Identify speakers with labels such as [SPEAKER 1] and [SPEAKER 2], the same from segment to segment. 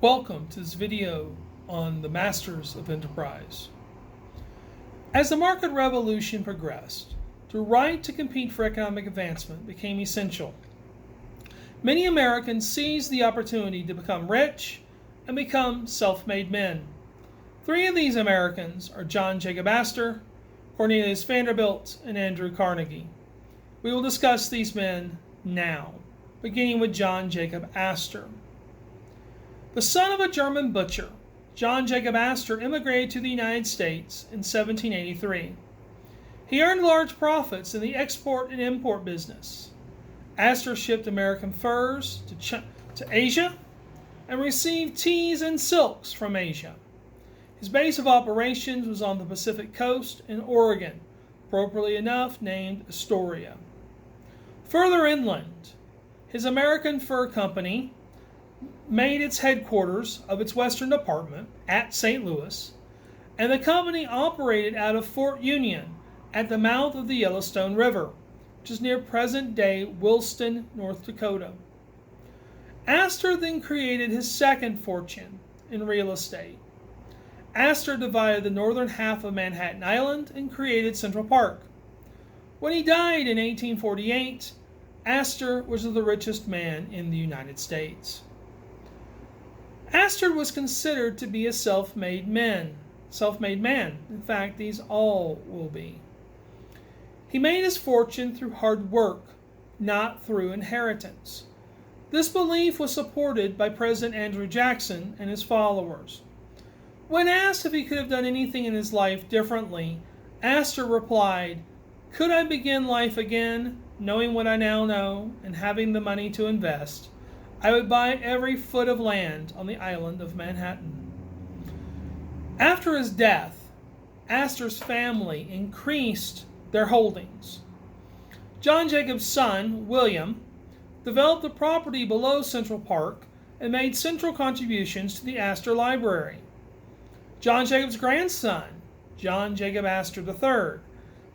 [SPEAKER 1] Welcome to this video on the Masters of Enterprise. As the market revolution progressed, the right to compete for economic advancement became essential. Many Americans seized the opportunity to become rich and become self-made men. Three of these Americans are John Jacob Astor, Cornelius Vanderbilt, and Andrew Carnegie. We will discuss these men now, beginning with John Jacob Astor. The son of a German butcher, John Jacob Astor immigrated to the United States in 1783. He earned large profits in the export and import business. Astor shipped American furs to Asia and received teas and silks from Asia. His base of operations was on the Pacific coast in Oregon, appropriately enough named Astoria. Further inland, his American Fur Company made its headquarters of its western department at St. Louis, and the company operated out of Fort Union at the mouth of the Yellowstone River, which is near present-day Williston, North Dakota. Astor then created his second fortune in real estate. Astor divided the northern half of Manhattan Island and created Central Park. When he died in 1848, Astor was the richest man in the United States. Astor was considered to be a self-made man. In fact, these all will be. He made his fortune through hard work, not through inheritance. This belief was supported by President Andrew Jackson and his followers. When asked if he could have done anything in his life differently, Astor replied, "Could I begin life again, knowing what I now know, and having the money to invest, I would buy every foot of land on the island of Manhattan." After his death, Astor's family increased their holdings. John Jacob's son, William, developed the property below Central Park and made central contributions to the Astor Library. John Jacob's grandson, John Jacob Astor III,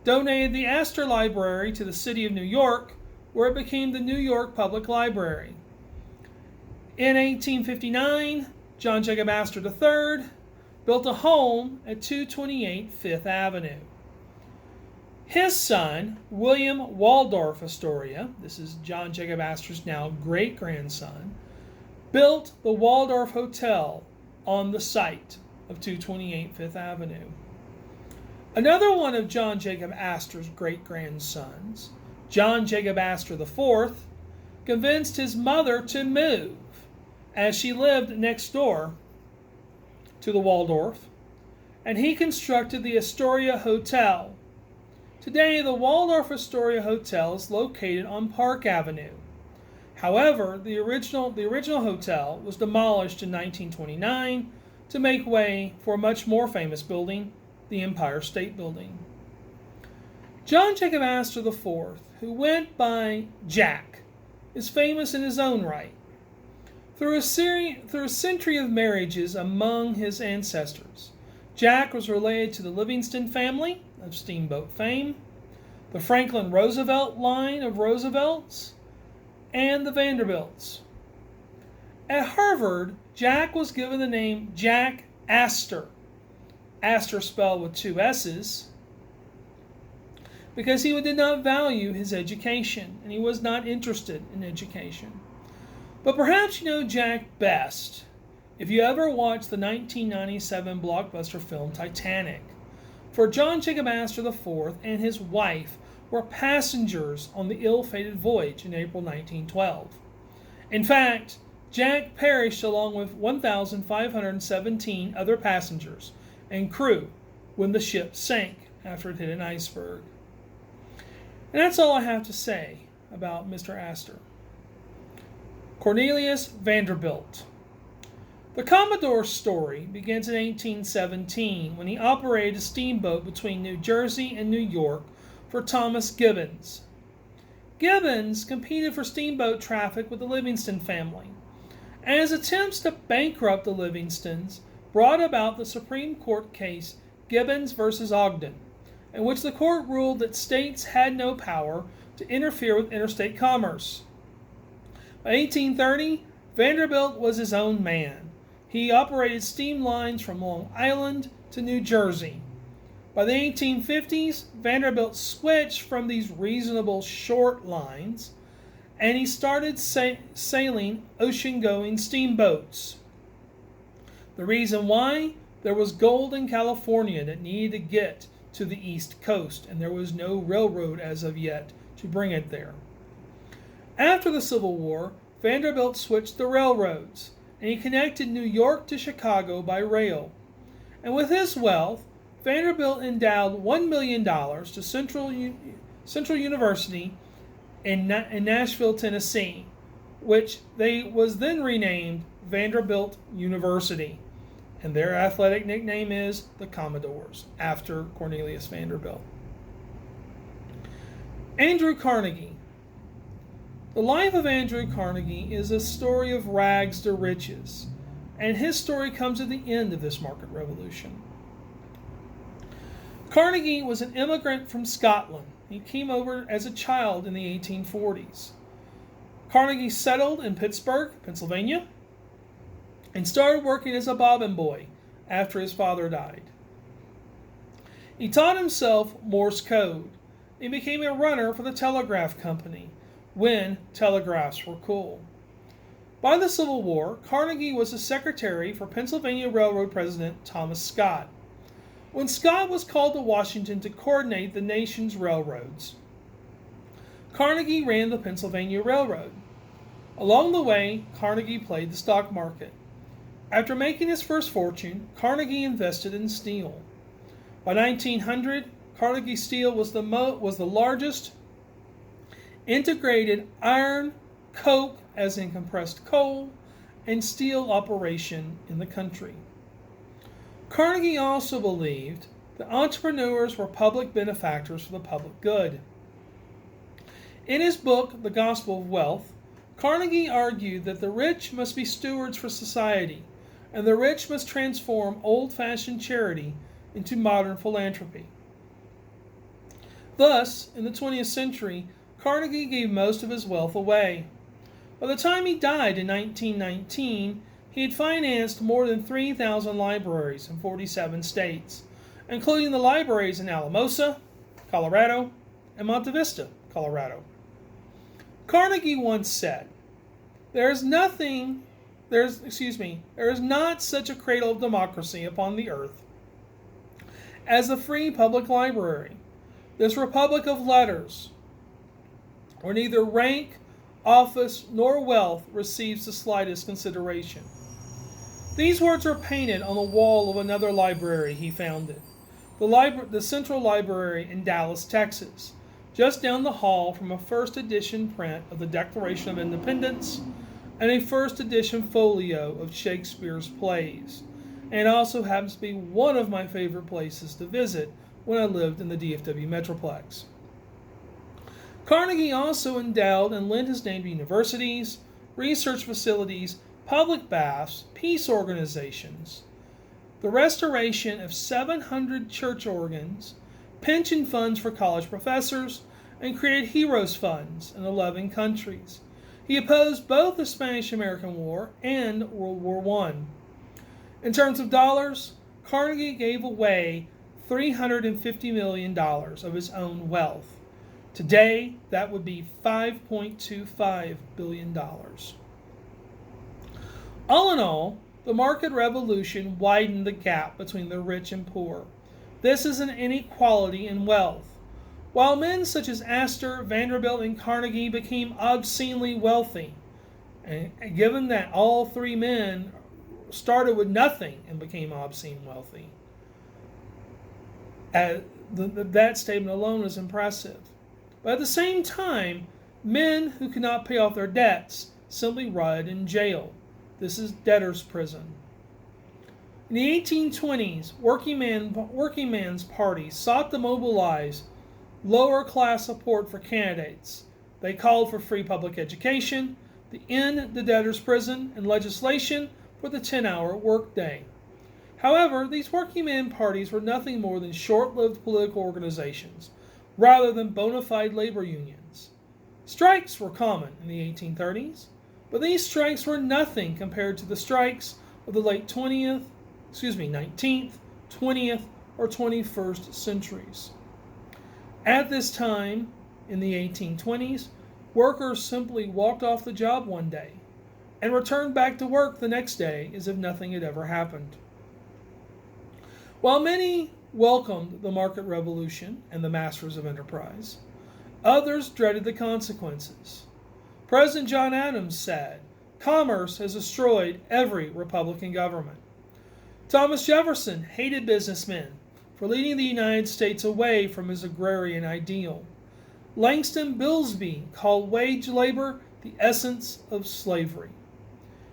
[SPEAKER 1] donated the Astor Library to the city of New York, where it became the New York Public Library. In 1859, John Jacob Astor III built a home at 228 Fifth Avenue. His son, William Waldorf Astoria, this is John Jacob Astor's now great-grandson, built the Waldorf Hotel on the site of 228 Fifth Avenue. Another one of John Jacob Astor's great-grandsons, John Jacob Astor IV, convinced his mother to move, as she lived next door to the Waldorf, and he constructed the Astoria Hotel. Today, the Waldorf Astoria Hotel is located on Park Avenue. However, the original hotel was demolished in 1929 to make way for a much more famous building, the Empire State Building. John Jacob Astor IV, who went by Jack, is famous in his own right. Through a century of marriages among his ancestors, Jack was related to the Livingston family of steamboat fame, the Franklin Roosevelt line of Roosevelts, and the Vanderbilts. At Harvard, Jack was given the name Jack Astor, Astor spelled with two S's, because he did not value his education, and he was not interested in education. But perhaps you know Jack best if you ever watched the 1997 blockbuster film Titanic, for John Jacob Astor IV and his wife were passengers on the ill-fated voyage in April 1912. In fact, Jack perished along with 1,517 other passengers and crew when the ship sank after it hit an iceberg. And that's all I have to say about Mr. Astor. Cornelius Vanderbilt. The Commodore's story begins in 1817 when he operated a steamboat between New Jersey and New York for Thomas Gibbons. Gibbons competed for steamboat traffic with the Livingston family, and his attempts to bankrupt the Livingstons brought about the Supreme Court case Gibbons versus Ogden, in which the court ruled that states had no power to interfere with interstate commerce. By 1830, Vanderbilt was his own man, He operated steam lines from Long Island to New Jersey. By the 1850s, Vanderbilt switched from these reasonable short lines, and he started sailing ocean-going steamboats. The reason why? There was gold in California that needed to get to the East Coast, and there was no railroad as of yet to bring it there. After the Civil War, Vanderbilt switched the railroads, and he connected New York to Chicago by rail. And with his wealth, Vanderbilt endowed $1 million to Central University in Nashville, Tennessee, which was then renamed Vanderbilt University. And their athletic nickname is the Commodores, after Cornelius Vanderbilt. Andrew Carnegie. The life of Andrew Carnegie is a story of rags to riches, and his story comes at the end of this market revolution. Carnegie was an immigrant from Scotland. He came over as a child in the 1840s. Carnegie settled in Pittsburgh, Pennsylvania, and started working as a bobbin boy after his father died. He taught himself Morse code and became a runner for the telegraph company when telegraphs were cool. By the Civil War, Carnegie was a secretary for Pennsylvania Railroad President Thomas Scott. When Scott was called to Washington to coordinate the nation's railroads, Carnegie ran the Pennsylvania Railroad. Along the way, Carnegie played the stock market. After making his first fortune, Carnegie invested in steel. By 1900, Carnegie Steel was the largest integrated iron, coke, as in compressed coal, and steel operation in the country. Carnegie also believed that entrepreneurs were public benefactors for the public good. In his book, The Gospel of Wealth, Carnegie argued that the rich must be stewards for society, and the rich must transform old-fashioned charity into modern philanthropy. Thus, in the 20th century, Carnegie gave most of his wealth away. By the time he died in 1919, he had financed more than 3,000 libraries in 47 states, including the libraries in Alamosa, Colorado, and Monte Vista, Colorado. Carnegie once said, there is not such a cradle of democracy upon the earth as the free public library, this republic of letters, where neither rank, office, nor wealth receives the slightest consideration. These words are painted on the wall of another library he founded, the Central Library in Dallas, Texas, just down the hall from a first edition print of the Declaration of Independence and a first edition folio of Shakespeare's plays, and also happens to be one of my favorite places to visit when I lived in the DFW Metroplex. Carnegie also endowed and lent his name to universities, research facilities, public baths, peace organizations, the restoration of 700 church organs, pension funds for college professors, and created heroes funds in 11 countries. He opposed both the Spanish-American War and World War I. In terms of dollars, Carnegie gave away $350 million of his own wealth. Today, that would be $5.25 billion. All in all, the market revolution widened the gap between the rich and poor. This is an inequality in wealth. While men such as Astor, Vanderbilt, and Carnegie became obscenely wealthy, and given that all three men started with nothing and became obscene wealthy, that statement alone is impressive. But at the same time, men who could not pay off their debts simply rotted in jail. This is debtor's prison. In the 1820s, working man's parties sought to mobilize lower class support for candidates. They called for free public education, to end the debtor's prison, and legislation for the 10-hour workday. However, these working man parties were nothing more than short-lived political organizations, rather than bona fide labor unions. Strikes were common in the 1830s, but these strikes were nothing compared to the strikes of the late 19th, 20th, or 21st centuries. At this time, in the 1820s, workers simply walked off the job one day and returned back to work the next day as if nothing had ever happened. While many welcomed the market revolution and the masters of enterprise, others dreaded the consequences. President John Adams said, "Commerce has destroyed every Republican government." Thomas Jefferson hated businessmen for leading the United States away from his agrarian ideal. Langston Billsby called wage labor the essence of slavery.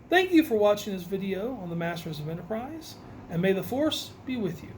[SPEAKER 1] Thank you for watching this video on the Masters of Enterprise, and may the Force be with you.